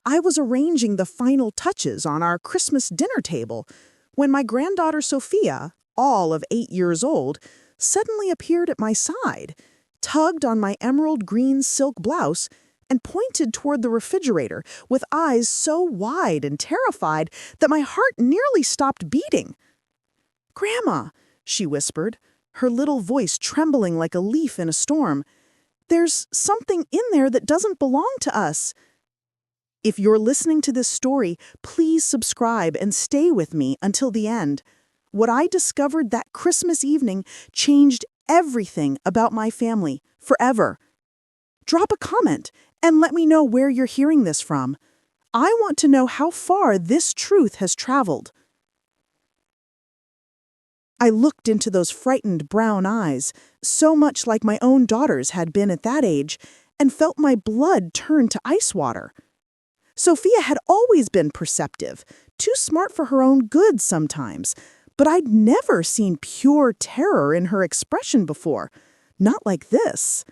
I was arranging the final touches on our Christmas dinner table when my granddaughter Sophia, all of 8 years old, suddenly appeared at my side, tugged on my emerald green silk blouse, and pointed toward the refrigerator with eyes so wide and terrified that my heart nearly stopped beating. "Grandma," she whispered, her little voice trembling like a leaf in a storm, "there's something in there that doesn't belong to us." If you're listening to this story, please subscribe and stay with me until the end. What I discovered that Christmas evening changed everything about my family, forever. Drop a comment and let me know where you're hearing this from. I want to know how far this truth has traveled. I looked into those frightened brown eyes, so much like my own daughter's had been at that age, and felt my blood turn to ice water. Sophia had always been perceptive, too smart for her own good sometimes, but I'd never seen pure terror in her expression before. Not like this.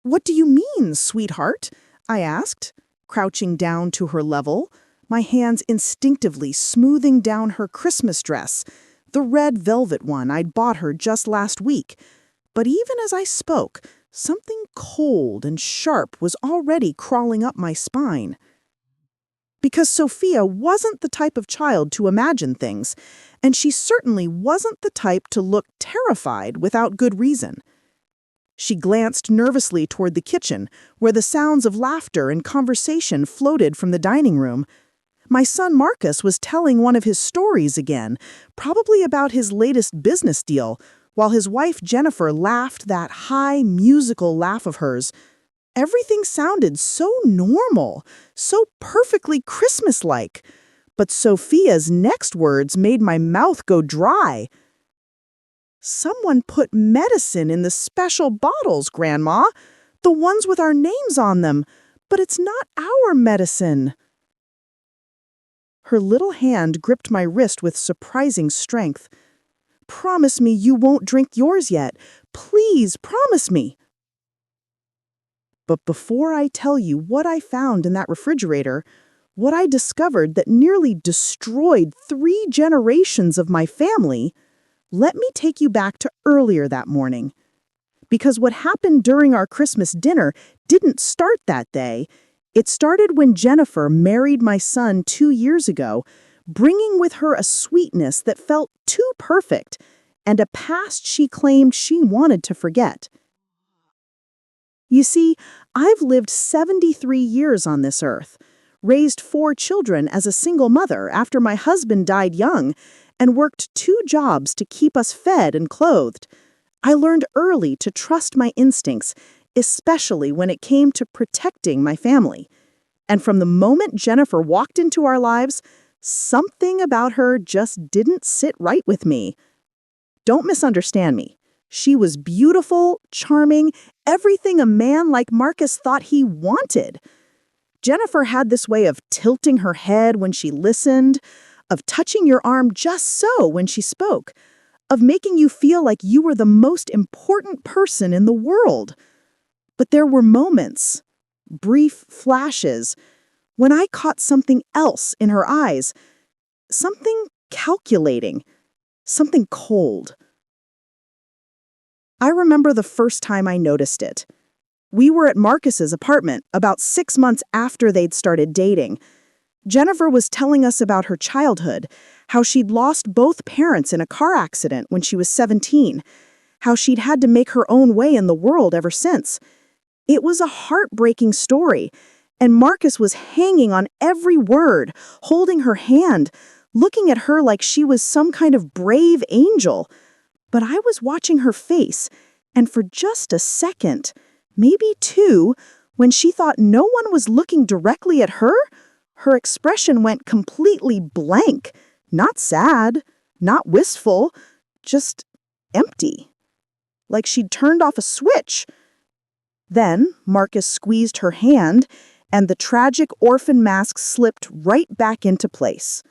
"What do you mean, sweetheart?" I asked, crouching down to her level, my hands instinctively smoothing down her Christmas dress, the red velvet one I'd bought her just last week. But even as I spoke, something cold and sharp was already crawling up my spine. Because Sophia wasn't the type of child to imagine things, and she certainly wasn't the type to look terrified without good reason. She glanced nervously toward the kitchen, where the sounds of laughter and conversation floated from the dining room. My son Marcus was telling one of his stories again, probably about his latest business deal, while his wife Jennifer laughed that high musical laugh of hers. Everything sounded so normal, so perfectly Christmas-like. But Sophia's next words made my mouth go dry. "Someone put medicine in the special bottles, Grandma, the ones with our names on them, but it's not our medicine." Her little hand gripped my wrist with surprising strength. "Promise me you won't drink yours yet. Please, promise me." But before I tell you what I found in that refrigerator, what I discovered that nearly destroyed 3 generations of my family, let me take you back to earlier that morning. Because what happened during our Christmas dinner didn't start that day. It started when Jennifer married my son 2 years ago, bringing with her a sweetness that felt too perfect and a past she claimed she wanted to forget. You see, I've lived 73 years on this earth, raised 4 children as a single mother after my husband died young, and worked 2 jobs to keep us fed and clothed. I learned early to trust my instincts, especially when it came to protecting my family. And from the moment Jennifer walked into our lives, something about her just didn't sit right with me. Don't misunderstand me. She was beautiful, charming, everything a man like Marcus thought he wanted. Jennifer had this way of tilting her head when she listened, of touching your arm just so when she spoke, of making you feel like you were the most important person in the world. But there were moments, brief flashes, when I caught something else in her eyes, something calculating, something cold. I remember the first time I noticed it. We were at Marcus's apartment about 6 months after they'd started dating. Jennifer was telling us about her childhood, how she'd lost both parents in a car accident when she was 17, how she'd had to make her own way in the world ever since. It was a heartbreaking story, and Marcus was hanging on every word, holding her hand, looking at her like she was some kind of brave angel. But I was watching her face, and for just a second, maybe 2, when she thought no one was looking directly at her, her expression went completely blank. Not sad, not wistful, just empty. Like she'd turned off a switch. Then Marcus squeezed her hand, and the tragic orphan mask slipped right back into place.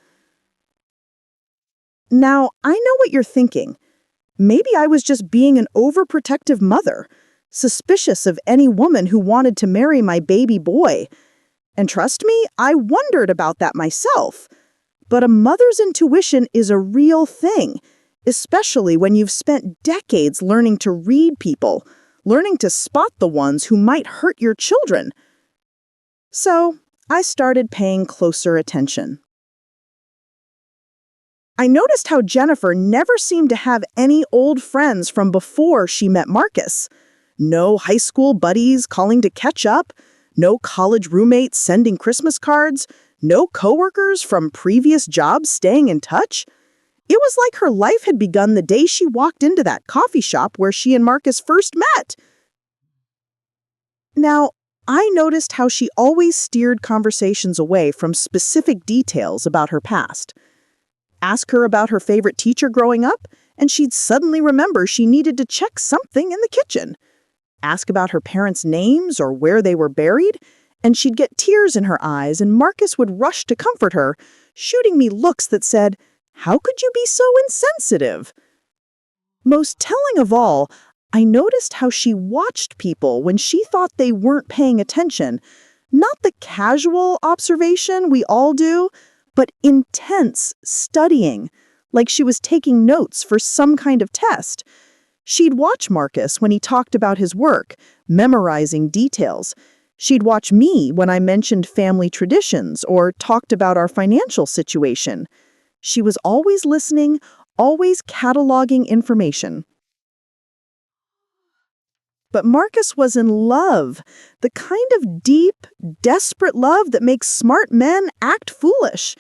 Now, I know what you're thinking. Maybe I was just being an overprotective mother, suspicious of any woman who wanted to marry my baby boy. And trust me, I wondered about that myself. But a mother's intuition is a real thing, especially when you've spent decades learning to read people, learning to spot the ones who might hurt your children. So, I started paying closer attention. I noticed how Jennifer never seemed to have any old friends from before she met Marcus. No high school buddies calling to catch up, no college roommates sending Christmas cards, no coworkers from previous jobs staying in touch. It was like her life had begun the day she walked into that coffee shop where she and Marcus first met. Now, I noticed how she always steered conversations away from specific details about her past. Ask her about her favorite teacher growing up, and she'd suddenly remember she needed to check something in the kitchen. Ask about her parents' names or where they were buried, and she'd get tears in her eyes, and Marcus would rush to comfort her, shooting me looks that said, "How could you be so insensitive?" Most telling of all, I noticed how she watched people when she thought they weren't paying attention, not the casual observation we all do, but intense studying, like she was taking notes for some kind of test. She'd watch Marcus when he talked about his work, memorizing details. She'd watch me when I mentioned family traditions or talked about our financial situation. She was always listening, always cataloging information. But Marcus was in love, the kind of deep, desperate love that makes smart men act foolish.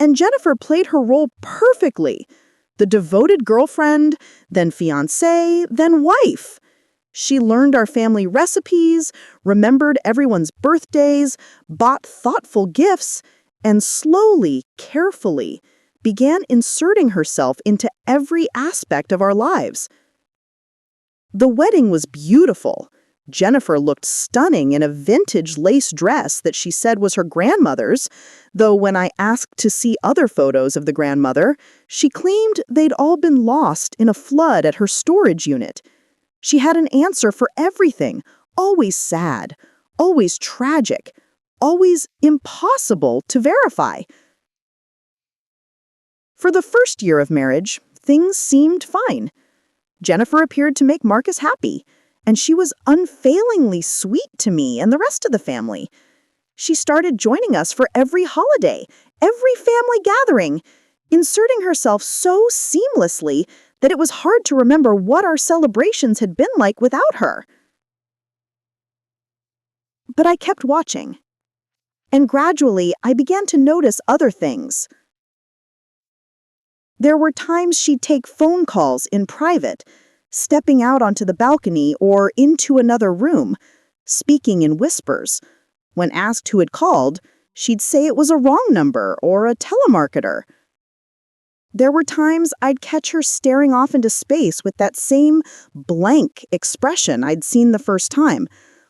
And Jennifer played her role perfectly. The devoted girlfriend, then fiancée, then wife. She learned our family recipes, remembered everyone's birthdays, bought thoughtful gifts, and slowly, carefully, began inserting herself into every aspect of our lives. The wedding was beautiful. Jennifer looked stunning in a vintage lace dress that she said was her grandmother's, though when I asked to see other photos of the grandmother, she claimed they'd all been lost in a flood at her storage unit. She had an answer for everything, always sad, always tragic, always impossible to verify. For the first year of marriage, things seemed fine. Jennifer appeared to make Marcus happy, and she was unfailingly sweet to me and the rest of the family. She started joining us for every holiday, every family gathering, inserting herself so seamlessly that it was hard to remember what our celebrations had been like without her. But I kept watching, and gradually I began to notice other things. There were times she'd take phone calls in private, stepping out onto the balcony or into another room, speaking in whispers. When asked who had called, she'd say it was a wrong number or a telemarketer. There were times I'd catch her staring off into space with that same blank expression I'd seen the first time,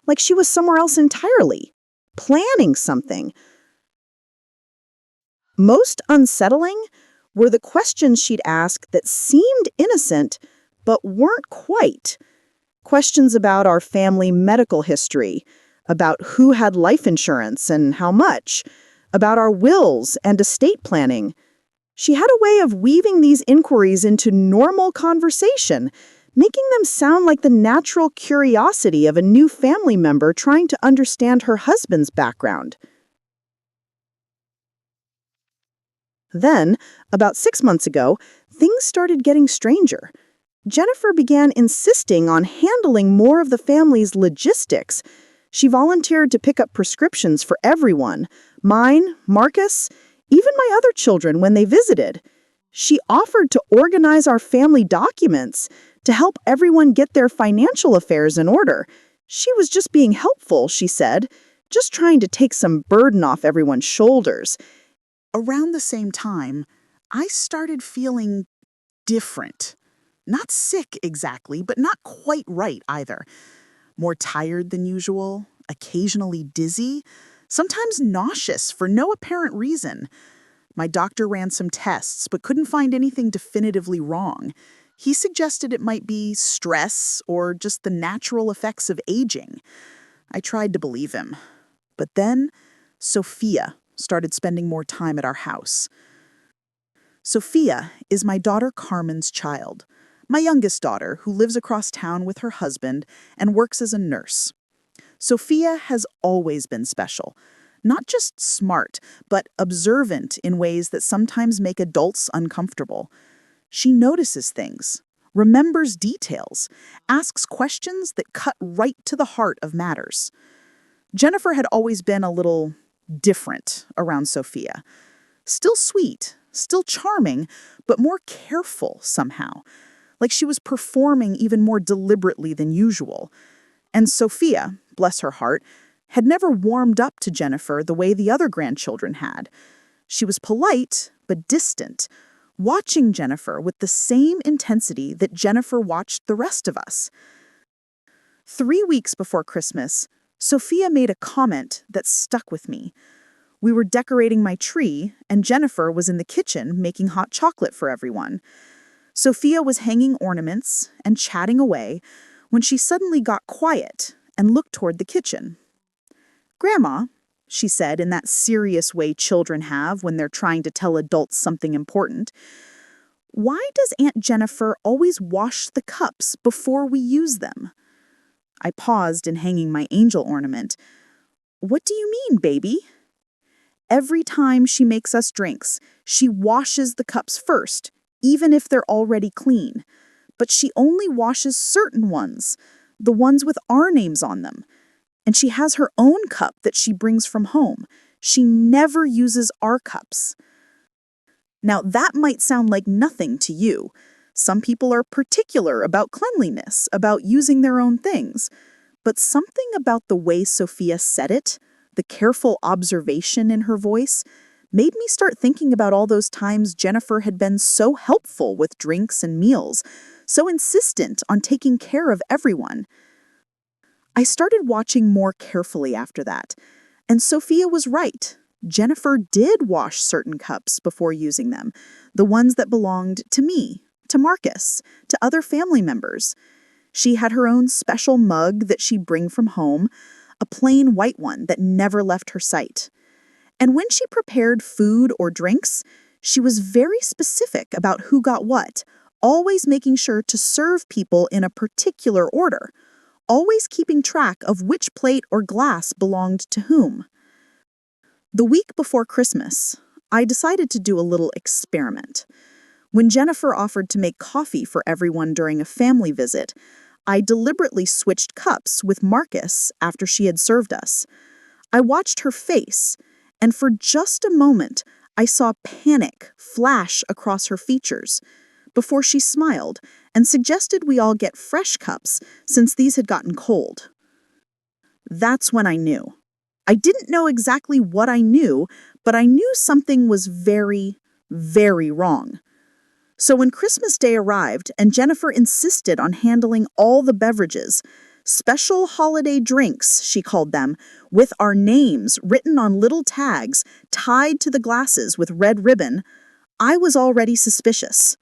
like she was somewhere else entirely, planning something. Most unsettling were the questions she'd ask that seemed innocent but weren't quite. Questions about our family medical history, about who had life insurance and how much, about our wills and estate planning. She had a way of weaving these inquiries into normal conversation, making them sound like the natural curiosity of a new family member trying to understand her husband's background. Then, about 6 months ago, things started getting stranger. Jennifer began insisting on handling more of the family's logistics. She volunteered to pick up prescriptions for everyone, mine, Marcus, even my other children when they visited. She offered to organize our family documents, to help everyone get their financial affairs in order. She was just being helpful, she said, just trying to take some burden off everyone's shoulders. Around the same time, I started feeling different. Not sick exactly, but not quite right either. More tired than usual, occasionally dizzy, sometimes nauseous for no apparent reason. My doctor ran some tests, but couldn't find anything definitively wrong. He suggested it might be stress or just the natural effects of aging. I tried to believe him. But then, Sophia started spending more time at our house. Sophia is my daughter Carmen's child, my youngest daughter who lives across town with her husband and works as a nurse. Sophia has always been special. Not just smart, but observant in ways that sometimes make adults uncomfortable. She notices things, remembers details, asks questions that cut right to the heart of matters. Jennifer had always been a little different around Sophia. Still sweet, still charming, but more careful somehow. Like she was performing even more deliberately than usual. And Sophia, bless her heart, had never warmed up to Jennifer the way the other grandchildren had. She was polite, but distant, watching Jennifer with the same intensity that Jennifer watched the rest of us. 3 weeks before Christmas, Sophia made a comment that stuck with me. We were decorating my tree, and Jennifer was in the kitchen making hot chocolate for everyone. Sophia was hanging ornaments and chatting away when she suddenly got quiet and looked toward the kitchen. "Grandma," she said in that serious way children have when they're trying to tell adults something important, "why does Aunt Jennifer always wash the cups before we use them?" I paused in hanging my angel ornament. "What do you mean, baby?" "Every time she makes us drinks, she washes the cups first, even if they're already clean. But she only washes certain ones, the ones with our names on them. And she has her own cup that she brings from home. She never uses our cups." Now, that might sound like nothing to you. Some people are particular about cleanliness, about using their own things. But something about the way Sophia said it, the careful observation in her voice, made me start thinking about all those times Jennifer had been so helpful with drinks and meals, so insistent on taking care of everyone. I started watching more carefully after that, and Sophia was right. Jennifer did wash certain cups before using them, the ones that belonged to me, to Marcus, to other family members. She had her own special mug that she'd bring from home, a plain white one that never left her sight. And when she prepared food or drinks, she was very specific about who got what, always making sure to serve people in a particular order, always keeping track of which plate or glass belonged to whom. The week before Christmas, I decided to do a little experiment. When Jennifer offered to make coffee for everyone during a family visit, I deliberately switched cups with Marcus after she had served us. I watched her face, and for just a moment, I saw panic flash across her features before she smiled and suggested we all get fresh cups since these had gotten cold. That's when I knew. I didn't know exactly what I knew, but I knew something was very, very wrong. So when Christmas Day arrived and Jennifer insisted on handling all the beverages, special holiday drinks, she called them, with our names written on little tags tied to the glasses with red ribbon, I was already suspicious.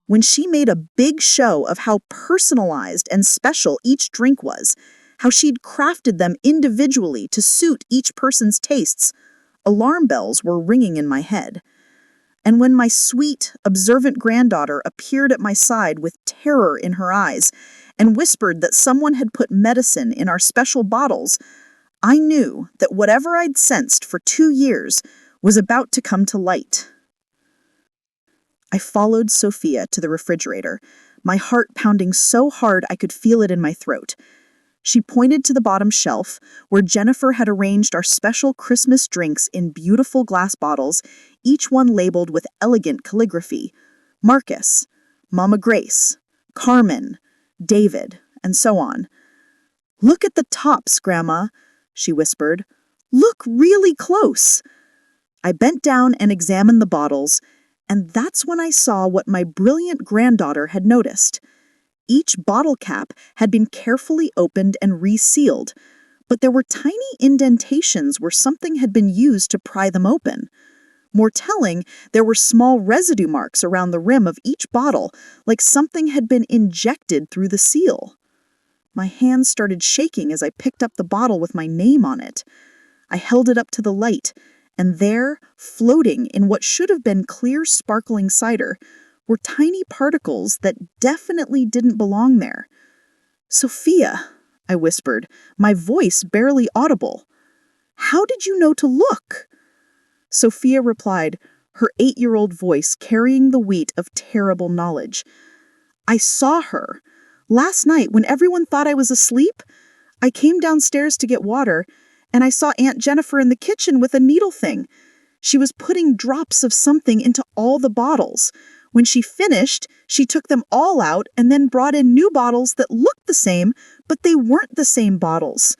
When she made a big show of how personalized and special each drink was, how she'd crafted them individually to suit each person's tastes, alarm bells were ringing in my head. And when my sweet, observant granddaughter appeared at my side with terror in her eyes and whispered that someone had put medicine in our special bottles, I knew that whatever I'd sensed for 2 years was about to come to light. I followed Sophia to the refrigerator, my heart pounding so hard I could feel it in my throat. She pointed to the bottom shelf, where Jennifer had arranged our special Christmas drinks in beautiful glass bottles, each one labeled with elegant calligraphy. Marcus, Mama Grace, Carmen, David, and so on. "Look at the tops, Grandma," she whispered. "Look really close." I bent down and examined the bottles, and that's when I saw what my brilliant granddaughter had noticed. Each bottle cap had been carefully opened and resealed, but there were tiny indentations where something had been used to pry them open. More telling, there were small residue marks around the rim of each bottle, like something had been injected through the seal. My hands started shaking as I picked up the bottle with my name on it. I held it up to the light, and there, floating in what should have been clear, sparkling cider, were tiny particles that definitely didn't belong there. "Sophia," I whispered, my voice barely audible. "How did you know to look?" Sophia replied, her 8-year-old voice carrying the weight of terrible knowledge. "I saw her. Last night, when everyone thought I was asleep, I came downstairs to get water, and I saw Aunt Jennifer in the kitchen with a needle thing. She was putting drops of something into all the bottles. When she finished, she took them all out and then brought in new bottles that looked the same, but they weren't the same bottles."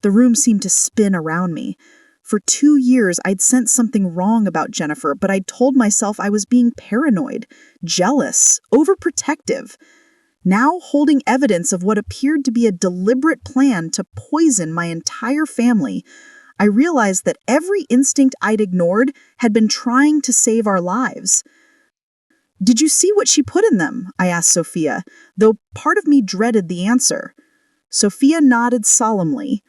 The room seemed to spin around me. For 2 years, I'd sensed something wrong about Jennifer, but I'd told myself I was being paranoid, jealous, overprotective. Now, holding evidence of what appeared to be a deliberate plan to poison my entire family, I realized that every instinct I'd ignored had been trying to save our lives. "Did you see what she put in them?" I asked Sophia, though part of me dreaded the answer. Sophia nodded solemnly.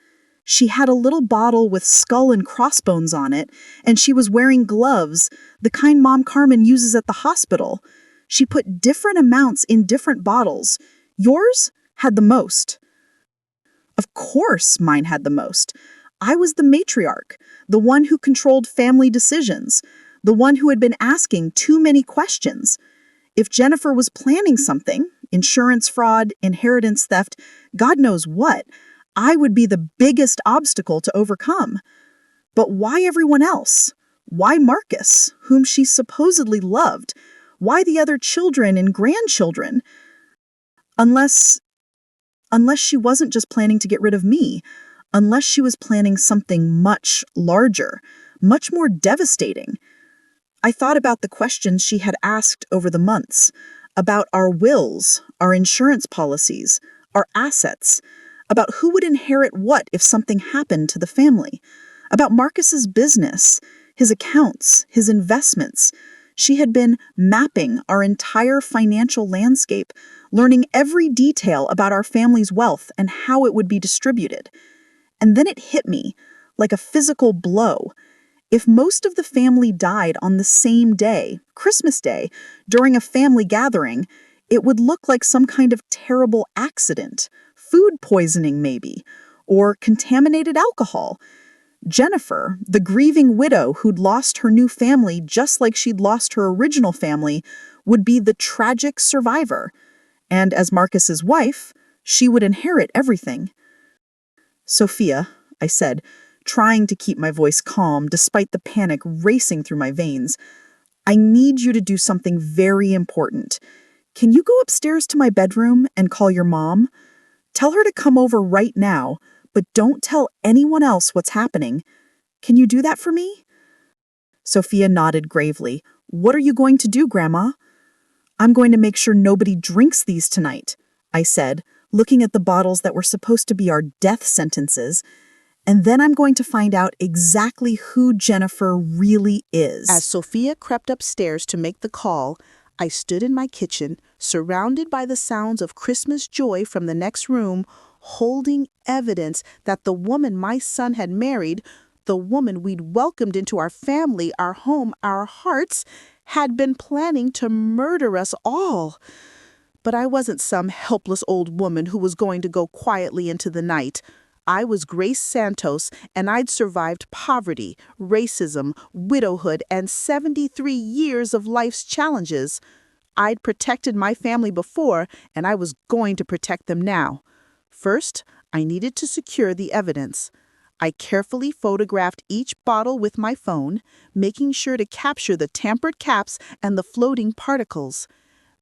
She had a little bottle with skull and crossbones on it, and she was wearing gloves, the kind Mom Carmen uses at the hospital. She put different amounts in different bottles. Yours had the most. Of course, mine had the most. I was the matriarch, the one who controlled family decisions, the one who had been asking too many questions. If Jennifer was planning something, insurance fraud, inheritance theft, God knows what, I would be the biggest obstacle to overcome. But why everyone else? Why Marcus, whom she supposedly loved? Why the other children and grandchildren? Unless she wasn't just planning to get rid of me, unless she was planning something much larger, much more devastating. I thought about the questions she had asked over the months, about our wills, our insurance policies, our assets, about who would inherit what if something happened to the family, about Marcus's business, his accounts, his investments. She had been mapping our entire financial landscape, learning every detail about our family's wealth and how it would be distributed. And then it hit me, like a physical blow. If most of the family died on the same day, Christmas Day, during a family gathering, it would look like some kind of terrible accident, food poisoning maybe, or contaminated alcohol. Jennifer, the grieving widow who'd lost her new family just like she'd lost her original family, would be the tragic survivor. And as Marcus's wife, she would inherit everything. "Sophia," I said, trying to keep my voice calm despite the panic racing through my veins, "I need you to do something very important. Can you go upstairs to my bedroom and call your mom? Tell her to come over right now, but don't tell anyone else what's happening. Can you do that for me?" Sophia nodded gravely. "What are you going to do, Grandma?" "I'm going to make sure nobody drinks these tonight," I said, looking at the bottles that were supposed to be our death sentences. "And then I'm going to find out exactly who Jennifer really is." As Sophia crept upstairs to make the call, I stood in my kitchen, surrounded by the sounds of Christmas joy from the next room, holding evidence that the woman my son had married, the woman we'd welcomed into our family, our home, our hearts, had been planning to murder us all. But I wasn't some helpless old woman who was going to go quietly into the night. I was Grace Santos, and I'd survived poverty, racism, widowhood, and 73 years of life's challenges. I'd protected my family before, and I was going to protect them now. First, I needed to secure the evidence. I carefully photographed each bottle with my phone, making sure to capture the tampered caps and the floating particles.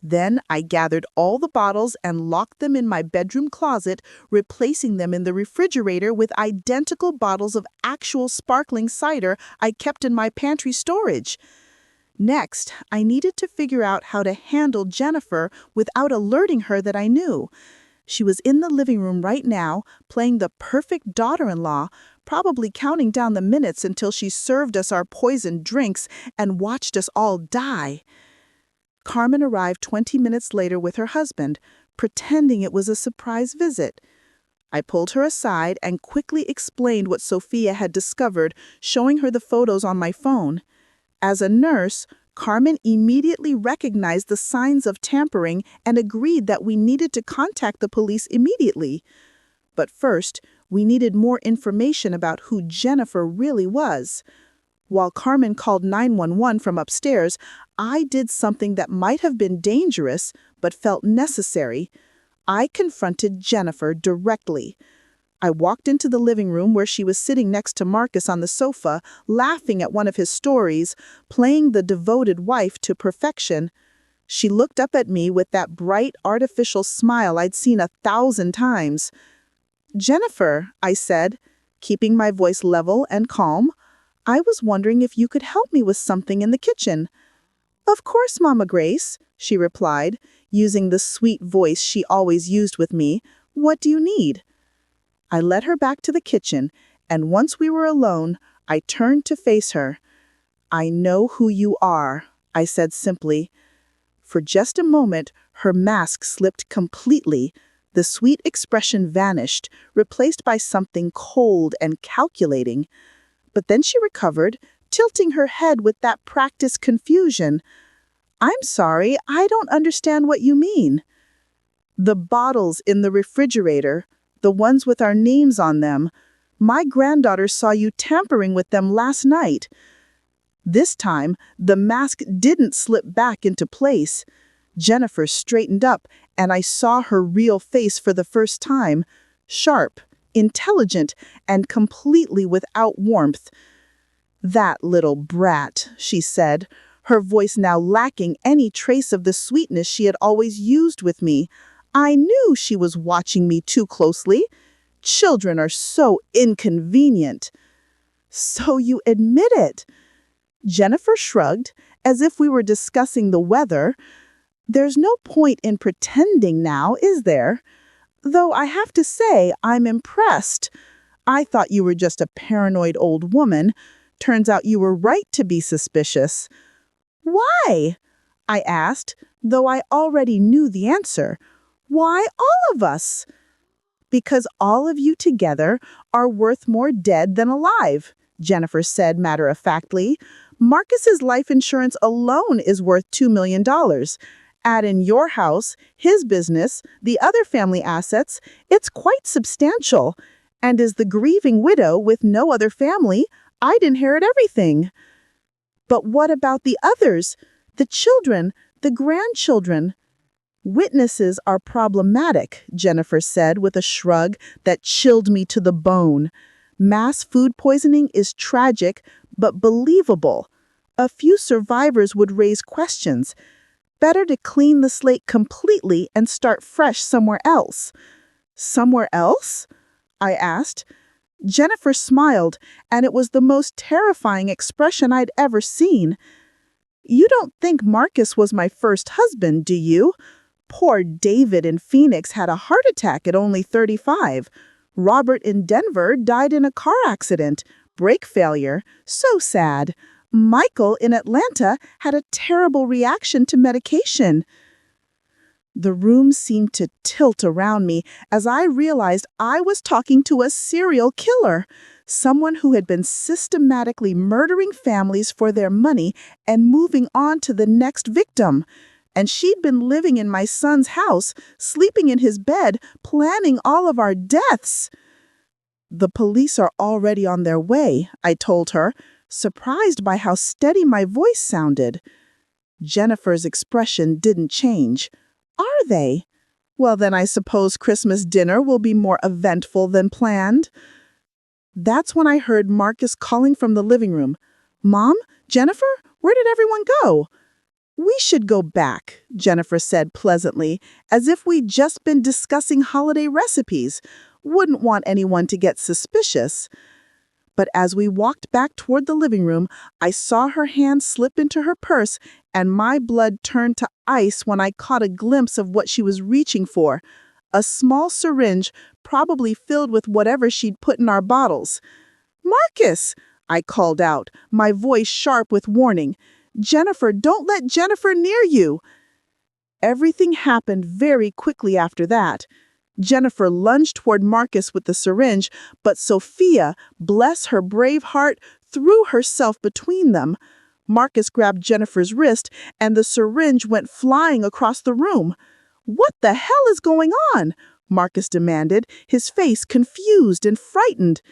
Then I gathered all the bottles and locked them in my bedroom closet, replacing them in the refrigerator with identical bottles of actual sparkling cider I kept in my pantry storage. Next, I needed to figure out how to handle Jennifer without alerting her that I knew. She was in the living room right now, playing the perfect daughter-in-law, probably counting down the minutes until she served us our poisoned drinks and watched us all die. Carmen arrived 20 minutes later with her husband, pretending it was a surprise visit. I pulled her aside and quickly explained what Sophia had discovered, showing her the photos on my phone. As a nurse, Carmen immediately recognized the signs of tampering and agreed that we needed to contact the police immediately. But first, we needed more information about who Jennifer really was. While Carmen called 911 from upstairs, I did something that might have been dangerous but felt necessary. I confronted Jennifer directly. I walked into the living room where she was sitting next to Marcus on the sofa, laughing at one of his stories, playing the devoted wife to perfection. She looked up at me with that bright, artificial smile I'd seen 1,000 times. "Jennifer," I said, keeping my voice level and calm, "I was wondering if you could help me with something in the kitchen." "Of course, Mama Grace," she replied, using the sweet voice she always used with me. "What do you need?" I led her back to the kitchen, and once we were alone, I turned to face her. "I know who you are," I said simply. For just a moment, her mask slipped completely. The sweet expression vanished, replaced by something cold and calculating. But then she recovered, tilting her head with that practiced confusion. "I'm sorry, I don't understand what you mean." "The bottles in the refrigerator, the ones with our names on them. My granddaughter saw you tampering with them last night." This time, the mask didn't slip back into place. Jennifer straightened up, and I saw her real face for the first time. Sharp, intelligent, and completely without warmth. "That little brat," she said, her voice now lacking any trace of the sweetness she had always used with me. "I knew she was watching me too closely. Children are so inconvenient." "So you admit it?" Jennifer shrugged, as if we were discussing the weather. "There's no point in pretending now, is there? Though I have to say, I'm impressed. I thought you were just a paranoid old woman. Turns out you were right to be suspicious." "Why?" I asked, though I already knew the answer. "Why all of us?" "Because all of you together are worth more dead than alive," Jennifer said matter-of-factly. "Marcus's life insurance alone is worth $2 million. Add in your house, his business, the other family assets, it's quite substantial. And as the grieving widow with no other family, I'd inherit everything." "But what about the others? The children, the grandchildren?" "Witnesses are problematic," Jennifer said with a shrug that chilled me to the bone. "Mass food poisoning is tragic, but believable. A few survivors would raise questions. Better to clean the slate completely and start fresh somewhere else." "Somewhere else?" I asked. Jennifer smiled, and it was the most terrifying expression I'd ever seen. "You don't think Marcus was my first husband, do you? Poor David in Phoenix had a heart attack at only 35. Robert in Denver died in a car accident, brake failure. So sad. Michael in Atlanta had a terrible reaction to medication." The room seemed to tilt around me as I realized I was talking to a serial killer, someone who had been systematically murdering families for their money and moving on to the next victim. And she'd been living in my son's house, sleeping in his bed, planning all of our deaths. "The police are already on their way," I told her, surprised by how steady my voice sounded. Jennifer's expression didn't change. "Are they? Well, then I suppose Christmas dinner will be more eventful than planned." That's when I heard Marcus calling from the living room. "Mom? Jennifer? Where did everyone go?" "We should go back," Jennifer said pleasantly, as if we'd just been discussing holiday recipes. Wouldn't want anyone to get suspicious. But as we walked back toward the living room, I saw her hand slip into her purse, and my blood turned to ice when I caught a glimpse of what she was reaching for. A small syringe, probably filled with whatever she'd put in our bottles. "Marcus!" I called out, my voice sharp with warning. "Jennifer, don't let Jennifer near you!" Everything happened very quickly after that. Jennifer lunged toward Marcus with the syringe, but Sophia, bless her brave heart, threw herself between them. Marcus grabbed Jennifer's wrist, and the syringe went flying across the room. "What the hell is going on?" Marcus demanded, his face confused and frightened.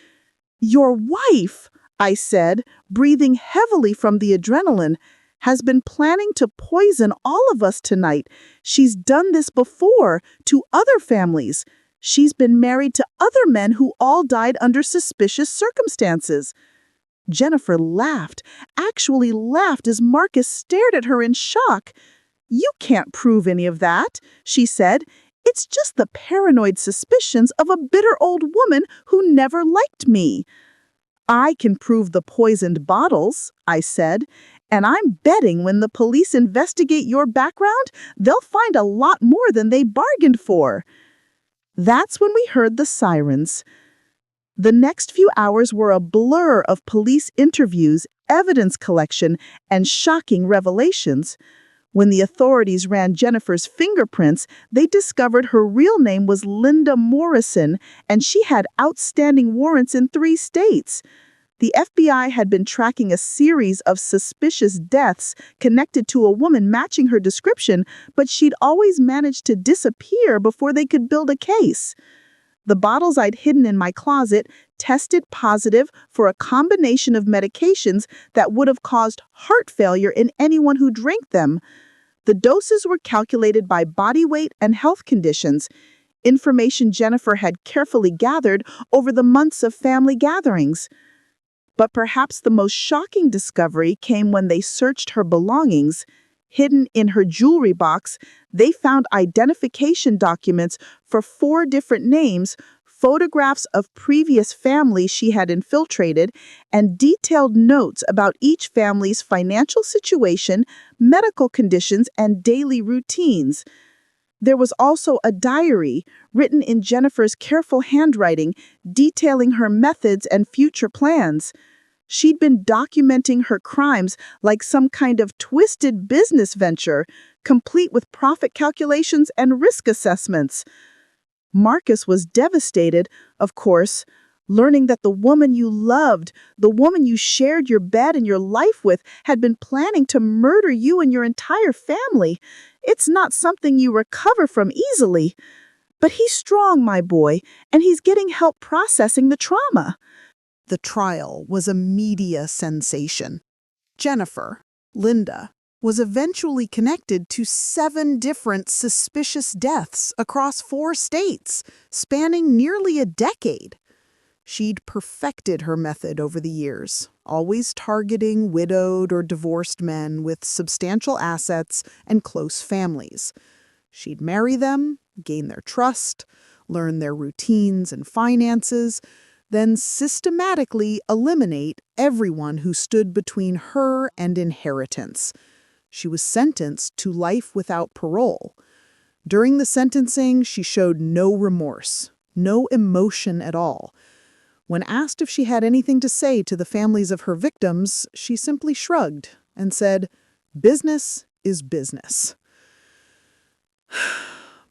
"Your wife," I said, breathing heavily from the adrenaline, "has been planning to poison all of us tonight. She's done this before, to other families. She's been married to other men who all died under suspicious circumstances." Jennifer laughed, actually laughed as Marcus stared at her in shock. "You can't prove any of that," she said. "It's just the paranoid suspicions of a bitter old woman who never liked me." "I can prove the poisoned bottles," I said, "and I'm betting when the police investigate your background, they'll find a lot more than they bargained for." That's when we heard the sirens. The next few hours were a blur of police interviews, evidence collection, and shocking revelations. When the authorities ran Jennifer's fingerprints, they discovered her real name was Linda Morrison, and she had outstanding warrants in 3 states. The FBI had been tracking a series of suspicious deaths connected to a woman matching her description, but she'd always managed to disappear before they could build a case. The bottles I'd hidden in my closet tested positive for a combination of medications that would have caused heart failure in anyone who drank them. The doses were calculated by body weight and health conditions, information Jennifer had carefully gathered over the months of family gatherings. But perhaps the most shocking discovery came when they searched her belongings. Hidden in her jewelry box, they found identification documents for 4 different names, photographs of previous families she had infiltrated, and detailed notes about each family's financial situation, medical conditions, and daily routines. There was also a diary written in Jennifer's careful handwriting detailing her methods and future plans. She'd been documenting her crimes like some kind of twisted business venture, complete with profit calculations and risk assessments. Marcus was devastated, of course, learning that the woman you loved, the woman you shared your bed and your life with, had been planning to murder you and your entire family. It's not something you recover from easily. But he's strong, my boy, and he's getting help processing the trauma. The trial was a media sensation. Jennifer, Linda, was eventually connected to 7 different suspicious deaths across 4 states, spanning nearly a decade. She'd perfected her method over the years, always targeting widowed or divorced men with substantial assets and close families. She'd marry them, gain their trust, learn their routines and finances, then systematically eliminate everyone who stood between her and inheritance. She was sentenced to life without parole. During the sentencing, she showed no remorse, no emotion at all. When asked if she had anything to say to the families of her victims, she simply shrugged and said, "Business is business."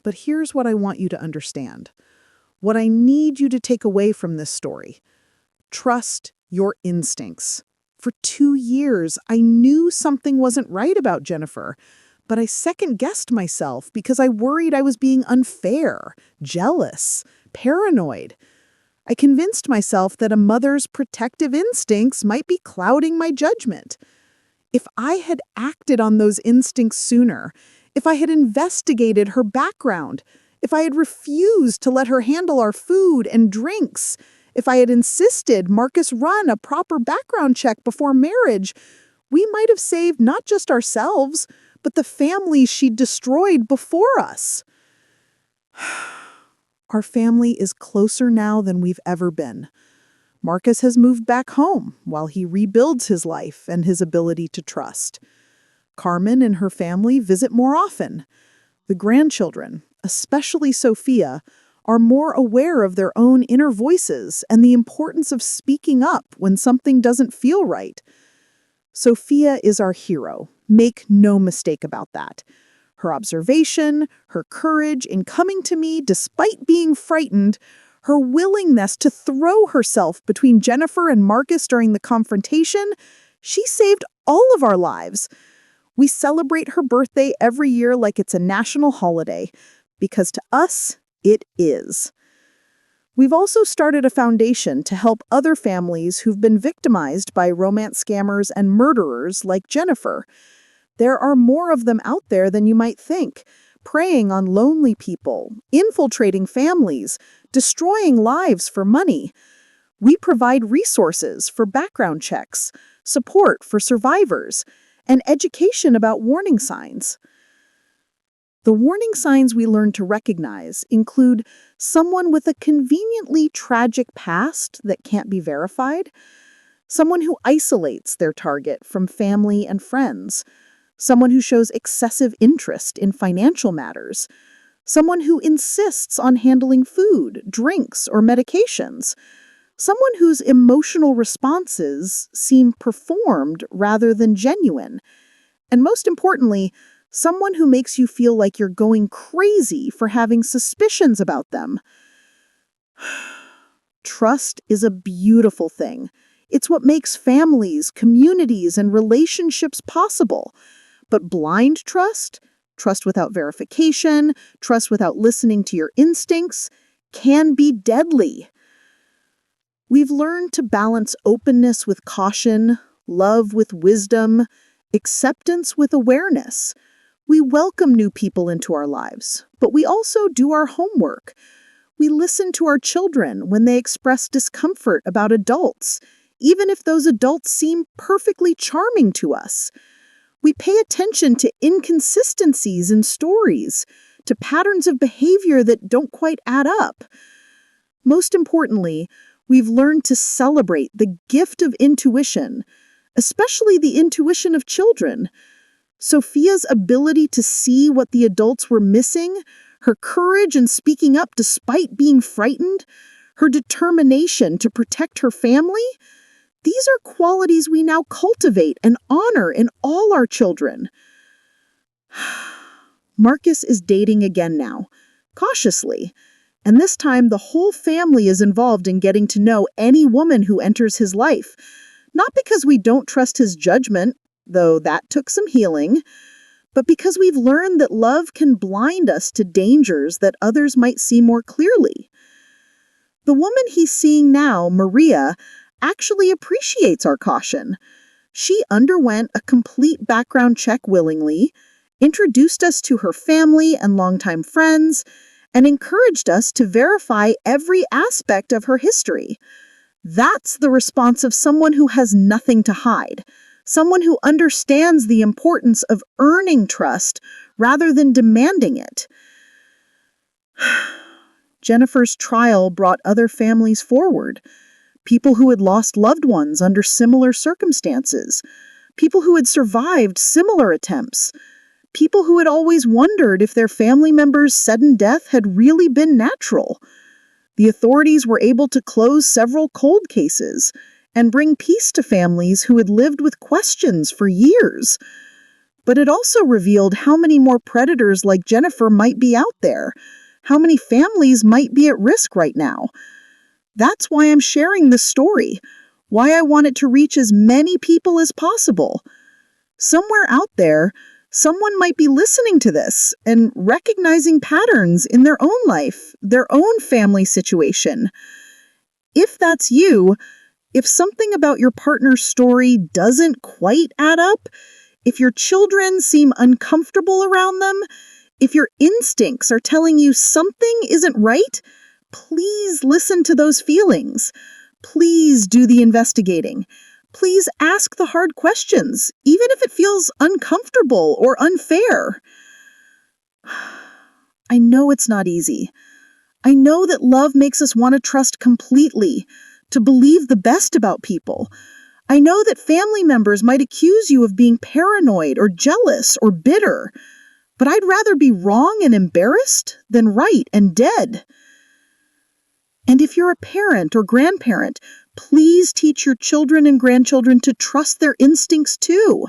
But here's what I want you to understand. What I need you to take away from this story. Trust your instincts. For 2 years, I knew something wasn't right about Jennifer, but I second-guessed myself because I worried I was being unfair, jealous, paranoid. I convinced myself that a mother's protective instincts might be clouding my judgment. If I had acted on those instincts sooner, if I had investigated her background, if I had refused to let her handle our food and drinks, if I had insisted Marcus run a proper background check before marriage, we might have saved not just ourselves, but the families she destroyed before us. Our family is closer now than we've ever been. Marcus has moved back home while he rebuilds his life and his ability to trust. Carmen and her family visit more often. The grandchildren, especially Sophia, are more aware of their own inner voices and the importance of speaking up when something doesn't feel right. Sophia is our hero. Make no mistake about that. Her observation, her courage in coming to me despite being frightened, her willingness to throw herself between Jennifer and Marcus during the confrontation, she saved all of our lives. We celebrate her birthday every year like it's a national holiday, because to us, it is. We've also started a foundation to help other families who've been victimized by romance scammers and murderers like Jennifer. There are more of them out there than you might think, preying on lonely people, infiltrating families, destroying lives for money. We provide resources for background checks, support for survivors, and education about warning signs. The warning signs we learn to recognize include someone with a conveniently tragic past that can't be verified, someone who isolates their target from family and friends, someone who shows excessive interest in financial matters, someone who insists on handling food, drinks, or medications, someone whose emotional responses seem performed rather than genuine, and most importantly, someone who makes you feel like you're going crazy for having suspicions about them. Trust is a beautiful thing. It's what makes families, communities, and relationships possible. But blind trust, trust without verification, trust without listening to your instincts, can be deadly. We've learned to balance openness with caution, love with wisdom, acceptance with awareness. We welcome new people into our lives, but we also do our homework. We listen to our children when they express discomfort about adults, even if those adults seem perfectly charming to us. We pay attention to inconsistencies in stories, to patterns of behavior that don't quite add up. Most importantly, we've learned to celebrate the gift of intuition, especially the intuition of children. Sophia's ability to see what the adults were missing, her courage in speaking up despite being frightened, her determination to protect her family, these are qualities we now cultivate and honor in all our children. Marcus is dating again now, cautiously, and this time the whole family is involved in getting to know any woman who enters his life, not because we don't trust his judgment, though that took some healing, but because we've learned that love can blind us to dangers that others might see more clearly. The woman he's seeing now, Maria, actually appreciates our caution. She underwent a complete background check willingly, introduced us to her family and longtime friends, and encouraged us to verify every aspect of her history. That's the response of someone who has nothing to hide, someone who understands the importance of earning trust rather than demanding it. Jennifer's trial brought other families forward. People who had lost loved ones under similar circumstances, people who had survived similar attempts, people who had always wondered if their family members' sudden death had really been natural. The authorities were able to close several cold cases and bring peace to families who had lived with questions for years. But it also revealed how many more predators like Jennifer might be out there, how many families might be at risk right now. That's why I'm sharing this story, why I want it to reach as many people as possible. Somewhere out there, someone might be listening to this and recognizing patterns in their own life, their own family situation. If that's you, if something about your partner's story doesn't quite add up, if your children seem uncomfortable around them, if your instincts are telling you something isn't right, please listen to those feelings. Please do the investigating. Please ask the hard questions, even if it feels uncomfortable or unfair. I know it's not easy. I know that love makes us want to trust completely, to believe the best about people. I know that family members might accuse you of being paranoid or jealous or bitter, but I'd rather be wrong and embarrassed than right and dead. And if you're a parent or grandparent, please teach your children and grandchildren to trust their instincts too.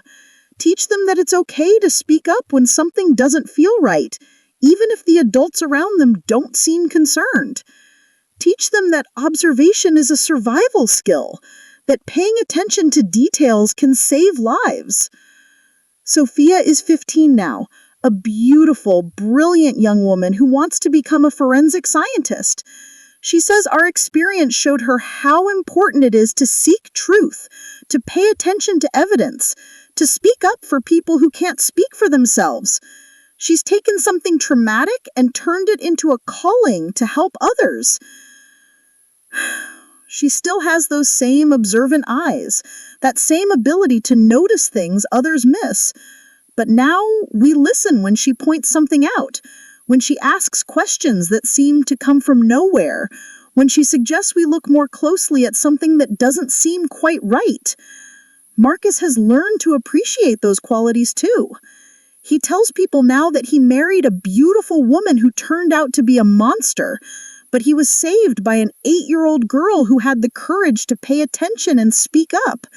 Teach them that it's okay to speak up when something doesn't feel right, even if the adults around them don't seem concerned. Teach them that observation is a survival skill, that paying attention to details can save lives. Sophia is 15 now, a beautiful, brilliant young woman who wants to become a forensic scientist. She says our experience showed her how important it is to seek truth, to pay attention to evidence, to speak up for people who can't speak for themselves. She's taken something traumatic and turned it into a calling to help others. She still has those same observant eyes, that same ability to notice things others miss. But now we listen when she points something out, when she asks questions that seem to come from nowhere, when she suggests we look more closely at something that doesn't seem quite right. Marcus has learned to appreciate those qualities too. He tells people now that he married a beautiful woman who turned out to be a monster, but he was saved by an 8-year-old girl who had the courage to pay attention and speak up.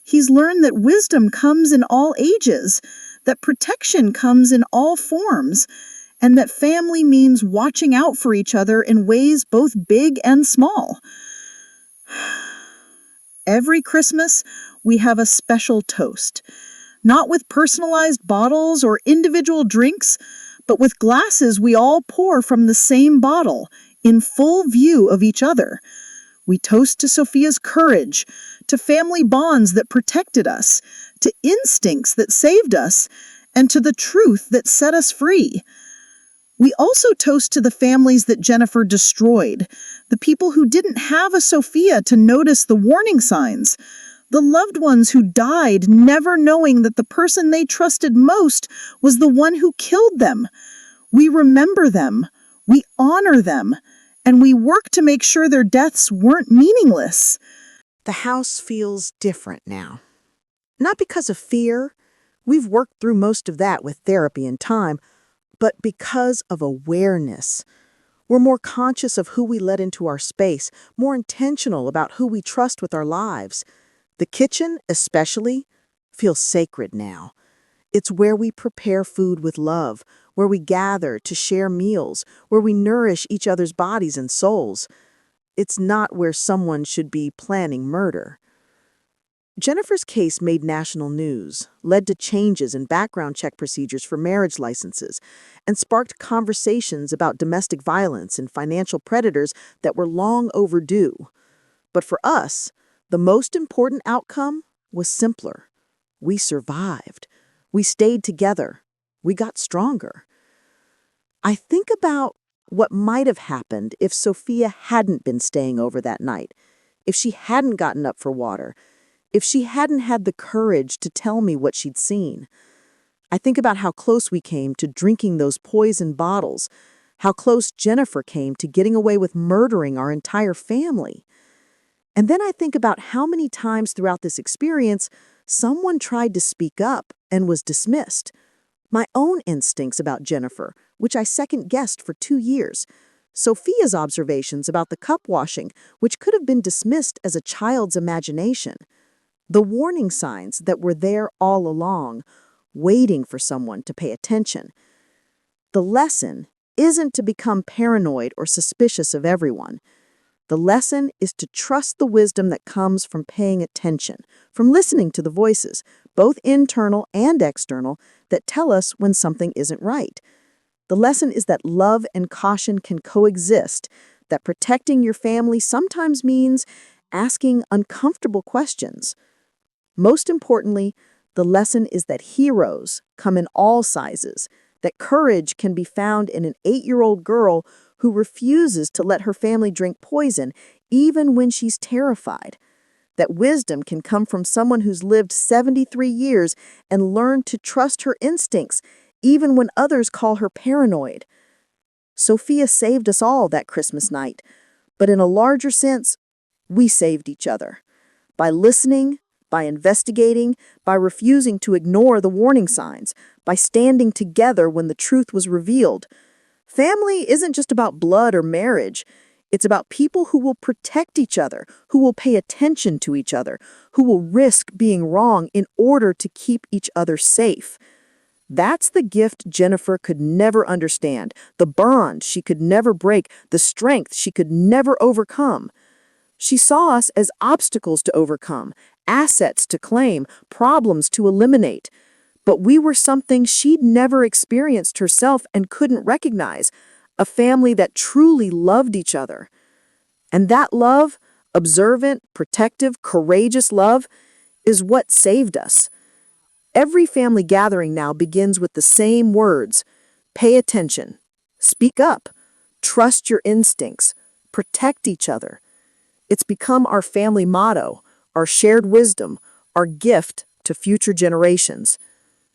He's learned that wisdom comes in all ages, that protection comes in all forms, and that family means watching out for each other in ways both big and small. Every Christmas, we have a special toast, not with personalized bottles or individual drinks, but with glasses we all pour from the same bottle, in full view of each other. We toast to Sophia's courage, to family bonds that protected us, to instincts that saved us, and to the truth that set us free. We also toast to the families that Jennifer destroyed, the people who didn't have a Sophia to notice the warning signs, the loved ones who died never knowing that the person they trusted most was the one who killed them. We remember them, we honor them, and we work to make sure their deaths weren't meaningless. The house feels different now. Not because of fear. We've worked through most of that with therapy and time, but because of awareness. We're more conscious of who we let into our space, more intentional about who we trust with our lives. The kitchen, especially, feels sacred now. It's where we prepare food with love, where we gather to share meals, where we nourish each other's bodies and souls. It's not where someone should be planning murder. Jennifer's case made national news, led to changes in background check procedures for marriage licenses, and sparked conversations about domestic violence and financial predators that were long overdue. But for us, the most important outcome was simpler. We survived. We stayed together. We got stronger. I think about what might have happened if Sophia hadn't been staying over that night, if she hadn't gotten up for water, if she hadn't had the courage to tell me what she'd seen. I think about how close we came to drinking those poison bottles, how close Jennifer came to getting away with murdering our entire family. And then I think about how many times throughout this experience someone tried to speak up and was dismissed. My own instincts about Jennifer, which I second-guessed for 2 years. Sophia's observations about the cup washing, which could have been dismissed as a child's imagination. The warning signs that were there all along, waiting for someone to pay attention. The lesson isn't to become paranoid or suspicious of everyone. The lesson is to trust the wisdom that comes from paying attention, from listening to the voices, both internal and external, that tell us when something isn't right. The lesson is that love and caution can coexist, that protecting your family sometimes means asking uncomfortable questions. Most importantly, the lesson is that heroes come in all sizes, that courage can be found in an 8-year-old girl who refuses to let her family drink poison even when she's terrified, that wisdom can come from someone who's lived 73 years and learned to trust her instincts even when others call her paranoid. Sophia saved us all that Christmas night, but in a larger sense, we saved each other. By listening, by investigating, by refusing to ignore the warning signs, by standing together when the truth was revealed. Family isn't just about blood or marriage. It's about people who will protect each other, who will pay attention to each other, who will risk being wrong in order to keep each other safe. That's the gift Jennifer could never understand, the bond she could never break, the strength she could never overcome. She saw us as obstacles to overcome, assets to claim, problems to eliminate. But we were something she'd never experienced herself and couldn't recognize, a family that truly loved each other. And that love, observant, protective, courageous love, is what saved us. Every family gathering now begins with the same words: pay attention, speak up, trust your instincts, protect each other. It's become our family motto, our shared wisdom, our gift to future generations.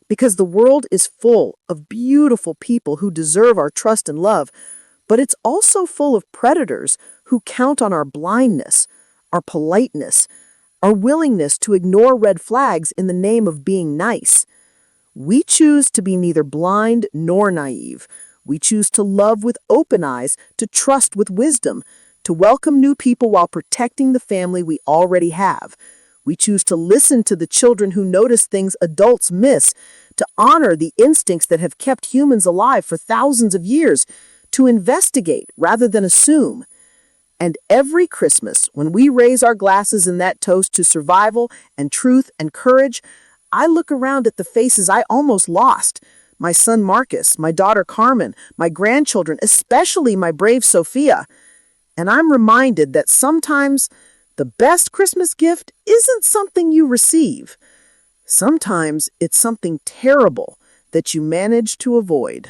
Because the world is full of beautiful people who deserve our trust and love, but it's also full of predators who count on our blindness, our politeness, our willingness to ignore red flags in the name of being nice. We choose to be neither blind nor naive. We choose to love with open eyes, to trust with wisdom, to welcome new people while protecting the family we already have. We choose to listen to the children who notice things adults miss, to honor the instincts that have kept humans alive for thousands of years, to investigate rather than assume. And every Christmas, when we raise our glasses in that toast to survival and truth and courage, I look around at the faces I almost lost. My son Marcus, my daughter Carmen, my grandchildren, especially my brave Sophia. And I'm reminded that sometimes the best Christmas gift isn't something you receive. Sometimes it's something terrible that you manage to avoid.